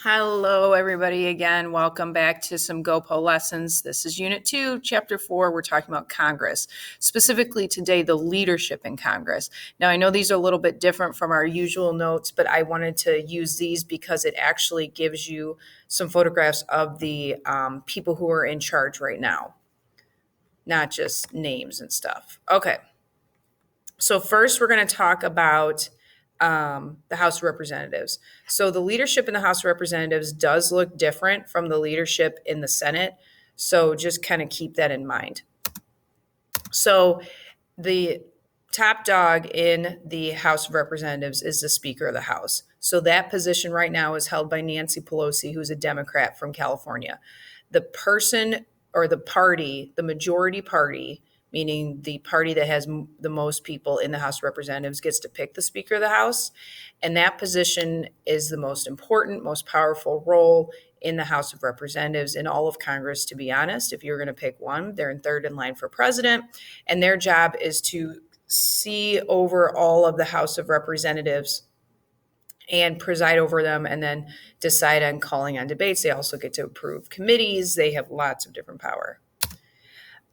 Hello, everybody, again. Welcome back to some GOPO lessons. This is Unit 2, Chapter 4. We're talking about Congress, specifically today, the leadership in Congress. Now, I know these are a little bit different from our usual notes, but I wanted to use these because it actually gives you some photographs of the people who are in charge right now, not just names and stuff. Okay, so first we're going to talk about the House of Representatives. So the leadership in the House of Representatives does look different from the leadership in the Senate. So just kind of keep that in mind. So the top dog in the House of Representatives is the Speaker of the House. So that position right now is held by Nancy Pelosi, who's a Democrat from California. The person or the party, the majority party, meaning the party that has the most people in the House of Representatives, gets to pick the Speaker of the House. And that position is the most important, most powerful role in the House of Representatives in all of Congress, to be honest. If you're going to pick one, they're in third in line for president. And their job is to see over all of the House of Representatives and preside over them and then decide on calling on debates. They also get to approve committees. They have lots of different power.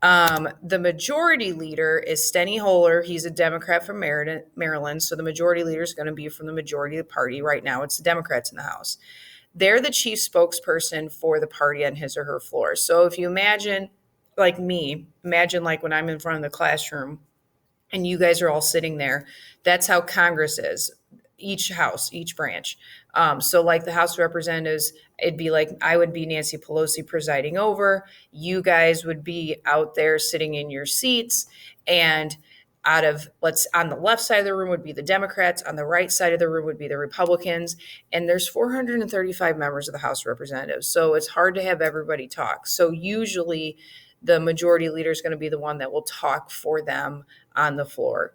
The majority leader is Steny Hoyer. He's a Democrat from Maryland. So the majority leader is going to be from the majority of the party. Right now, it's the Democrats in the House. They're the chief spokesperson for the party on his or her floor. So if you imagine, like me, imagine like when I'm in front of the classroom and you guys are all sitting there, that's how Congress is. Each house, each branch. So like the House of Representatives, it'd be like I would be Nancy Pelosi presiding over. You guys would be out there sitting in your seats, and on the left side of the room would be the Democrats, on the right side of the room would be the Republicans, and there's 435 members of the House of Representatives. So it's hard to have everybody talk. So usually the majority leader is going to be the one that will talk for them on the floor.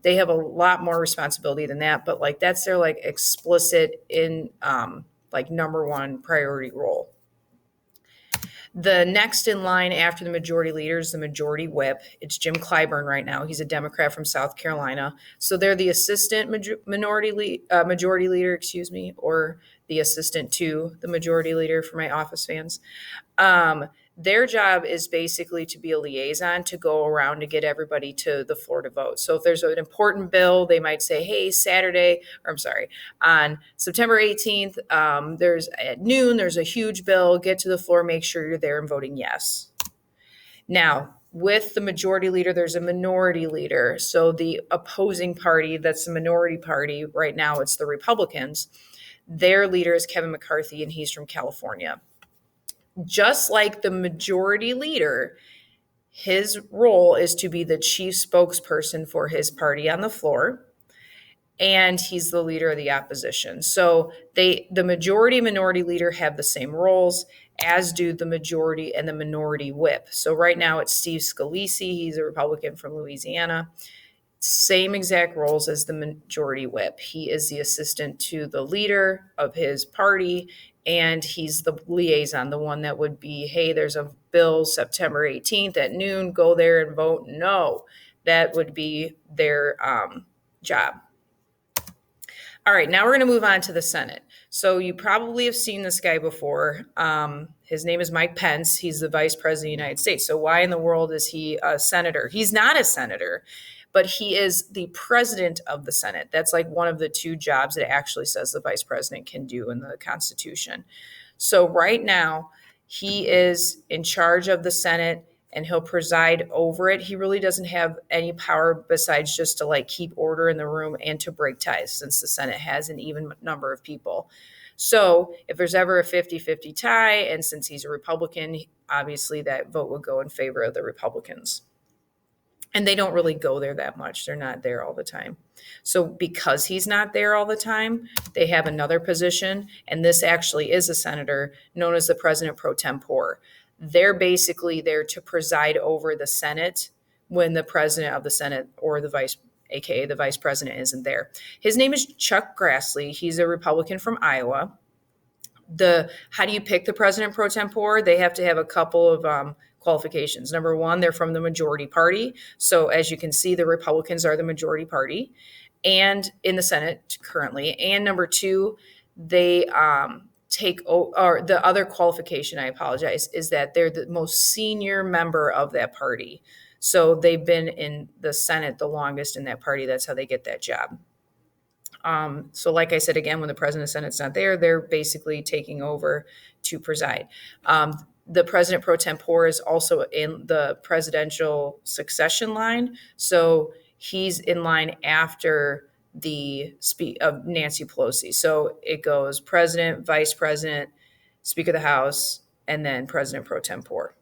They have a lot more responsibility than that, but like that's their like explicit in like number one priority role. The next in line after the majority leader is the majority whip. It's Jim Clyburn right now. He's a Democrat from South Carolina. So they're the assistant majority leader, or the assistant to the majority leader for my Office fans. Their job is basically to be a liaison to go around to get everybody to the floor to vote. So if there's an important bill, they might say, hey, on September 18th, there's at noon, there's a huge bill, get to the floor, make sure you're there and voting yes. Now, with the majority leader, there's a minority leader. So the opposing party, that's the minority party, right now it's the Republicans. Their leader is Kevin McCarthy, and he's from California. Just like the majority leader, his role is to be the chief spokesperson for his party on the floor, and he's the leader of the opposition. So the majority minority leader have the same roles, as do the majority and the minority whip. So right now it's Steve Scalise. He's a Republican from Louisiana. Same exact roles as the majority whip. He is the assistant to the leader of his party, and he's the liaison, the one that would be, hey, there's a bill September 18th at noon, go there and vote no. That would be their job. All right, now we're going to move on to the Senate. So you probably have seen this guy before. His name is Mike Pence. He's the vice president of the United States. So why in the world is he a senator? He's not a senator, but he is the president of the Senate. That's like one of the two jobs that actually says the vice president can do in the Constitution. So right now, he is in charge of the Senate and he'll preside over it. He really doesn't have any power besides just to like keep order in the room and to break ties, since the Senate has an even number of people. So if there's ever a 50-50 tie, and since he's a Republican, obviously that vote would go in favor of the Republicans. And they don't really go there that much. They're not there all the time. So because he's not there all the time, they have another position, and this actually is a senator known as the president pro tempore. They're basically there to preside over the Senate when the president of the Senate or aka the vice president, isn't there. His name is Chuck Grassley. He's a Republican from Iowa. How do you pick the president pro tempore? They have to have a couple of qualifications. Number one, they're from the majority party. So as you can see, the Republicans are the majority party and in the Senate currently. And number two, they or the other qualification, I apologize, is that they're the most senior member of that party. So they've been in the Senate the longest in that party. That's how they get that job. So like I said, again, when the president of the Senate's not there, they're basically taking over to preside. The president pro tempore is also in the presidential succession line. So he's in line after the speech of Nancy Pelosi. So it goes president, vice president, speaker of the House, and then president pro tempore.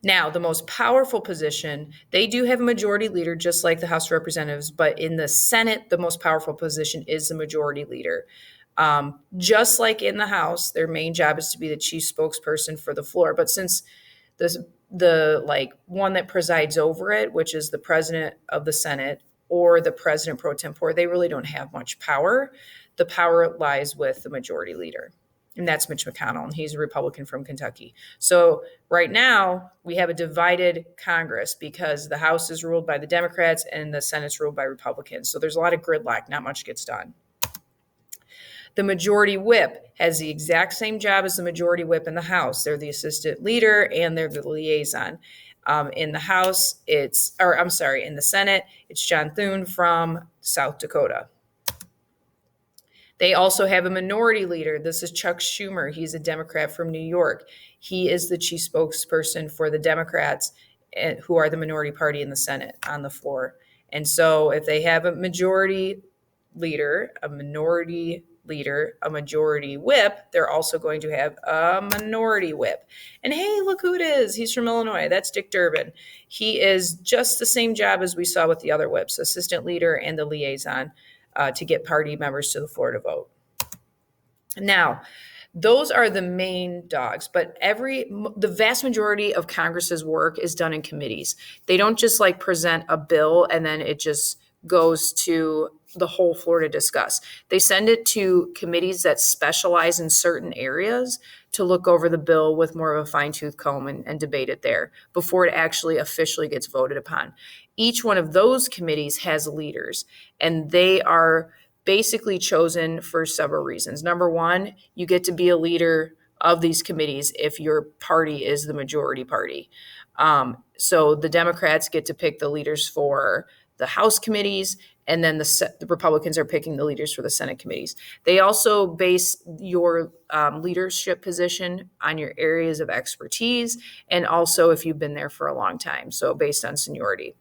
Now, the most powerful position, they do have a majority leader, just like the House of Representatives, but in the Senate, the most powerful position is the majority leader. Just like in the House, their main job is to be the chief spokesperson for the floor. But since the like one that presides over it, which is the president of the Senate or the president pro tempore, they really don't have much power. The power lies with the majority leader. And that's Mitch McConnell, and he's a Republican from Kentucky. So right now, we have a divided Congress because the House is ruled by the Democrats and the Senate's ruled by Republicans. So there's a lot of gridlock, not much gets done. The majority whip has the exact same job as the majority whip in the House. They're the assistant leader and they're the liaison. In the House, in the Senate, it's John Thune from South Dakota. They also have a minority leader. This is Chuck Schumer. He's a Democrat from New York. He is the chief spokesperson for the Democrats, who are the minority party in the Senate on the floor. And so if they have a majority leader, a minority leader, a majority whip, they're also going to have a minority whip. And hey, look who it is. He's from Illinois. That's Dick Durbin. He is just the same job as we saw with the other whips, assistant leader and the liaison. To get party members to the floor to vote. Now, those are the main dogs, but the vast majority of Congress's work is done in committees. They don't just like present a bill and then it just goes to the whole floor to discuss. They send it to committees that specialize in certain areas to look over the bill with more of a fine-tooth comb and debate it there before it actually officially gets voted upon. Each one of those committees has leaders, and they are basically chosen for several reasons. Number one, you get to be a leader of these committees if your party is the majority party. So the Democrats get to pick the leaders for the House committees, and then the Republicans are picking the leaders for the Senate committees. They also base your leadership position on your areas of expertise and also if you've been there for a long time, so based on seniority.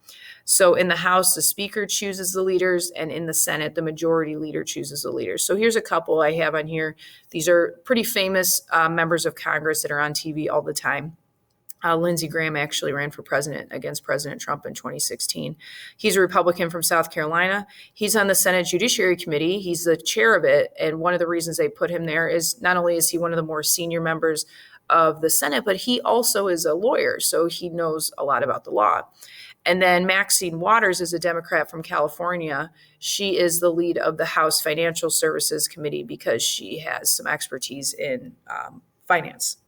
So in the House, the Speaker chooses the leaders, and in the Senate, the majority leader chooses the leaders. So here's a couple I have on here. These are pretty famous members of Congress that are on TV all the time. Lindsey Graham actually ran for president against President Trump in 2016. He's a Republican from South Carolina. He's on the Senate Judiciary Committee. He's the chair of it. And one of the reasons they put him there is not only is he one of the more senior members of the Senate, but he also is a lawyer. So he knows a lot about the law. And then Maxine Waters is a Democrat from California. She is the lead of the House Financial Services Committee because she has some expertise in finance.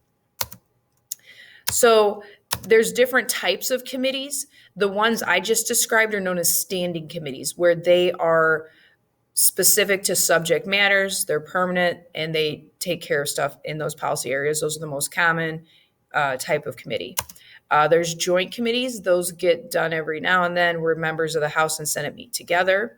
So there's different types of committees. The ones I just described are known as standing committees, where they are specific to subject matters, they're permanent, and they take care of stuff in those policy areas. Those are the most common type of committee. There's joint committees. Those get done every now and then where members of the House and Senate meet together.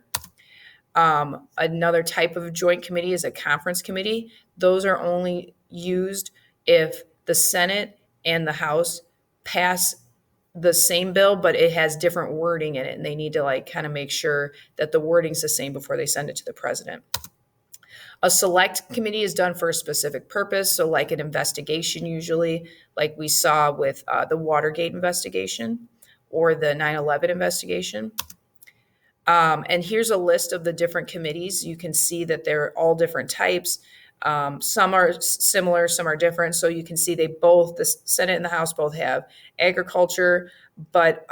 Another type of joint committee is a conference committee. Those are only used if the Senate and the House pass the same bill, but it has different wording in it, and they need to kind of make sure that the wording's the same before they send it to the president. A select committee is done for a specific purpose, so like an investigation usually, like we saw with the Watergate investigation or the 9/11 investigation. And here's a list of the different committees. You can see that they're all different types. Some are similar, some are different. So you can see the Senate and the House both have agriculture, but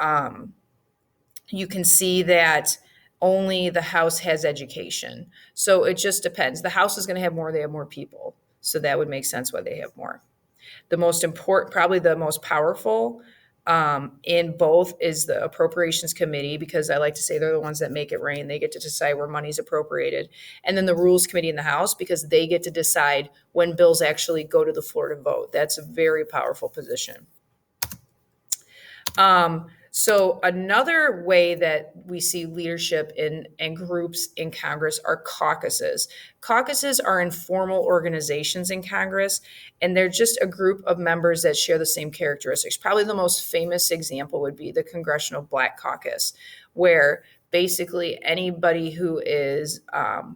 you can see that only the House has education. So it just depends. The House is going to have more, they have more people. So that would make sense why they have more. The most important, probably the most powerful In both is the Appropriations Committee, because I like to say they're the ones that make it rain. They get to decide where money's appropriated. And then the Rules Committee in the House, because they get to decide when bills actually go to the floor to vote. That's a very powerful position. So another way that we see leadership in groups in Congress are caucuses. Caucuses are informal organizations in Congress, and they're just a group of members that share the same characteristics. Probably the most famous example would be the Congressional Black Caucus, where basically anybody who is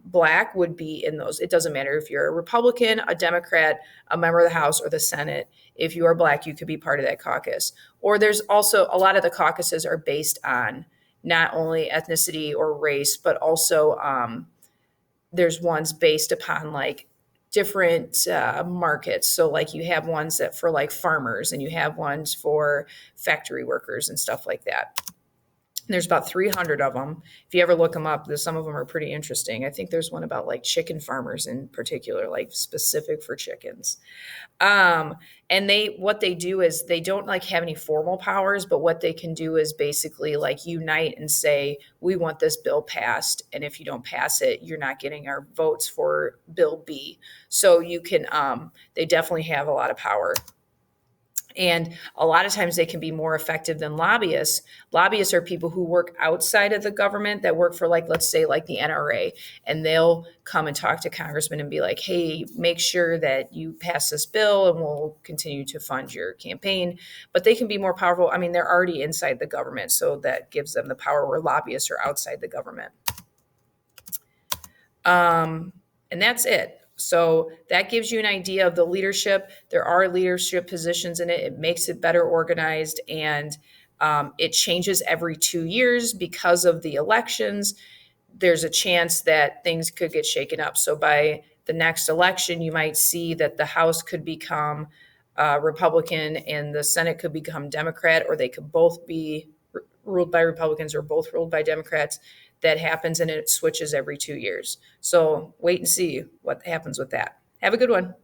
Black would be in those. It doesn't matter if you're a Republican, a Democrat, a member of the House, or the Senate. If you are Black, you could be part of that caucus. Or there's also a lot of the caucuses are based on not only ethnicity or race, but also there's ones based upon like different markets. So like you have ones that for like farmers, and you have ones for factory workers and stuff like that. There's about 300 of them. If you ever look them up, some of them are pretty interesting. I think there's one about like chicken farmers in particular, like specific for chickens. And what they do is they don't like have any formal powers, but what they can do is basically like unite and say, we want this bill passed. And if you don't pass it, you're not getting our votes for Bill B. So you can, they definitely have a lot of power. And a lot of times they can be more effective than lobbyists. Lobbyists are people who work outside of the government, that work for like, let's say like the NRA, and they'll come and talk to congressmen and be like, hey, make sure that you pass this bill and we'll continue to fund your campaign. But they can be more powerful. I mean, they're already inside the government, so that gives them the power, where lobbyists are outside the government. And that's it. So that gives you an idea of the leadership. There are leadership positions in it. It makes it better organized, and it changes every 2 years because of the elections. There's a chance that things could get shaken up. So by the next election, you might see that the House could become Republican and the Senate could become Democrat, or they could both be ruled by Republicans or both ruled by Democrats. That happens, and it switches every 2 years. So wait and see what happens with that. Have a good one.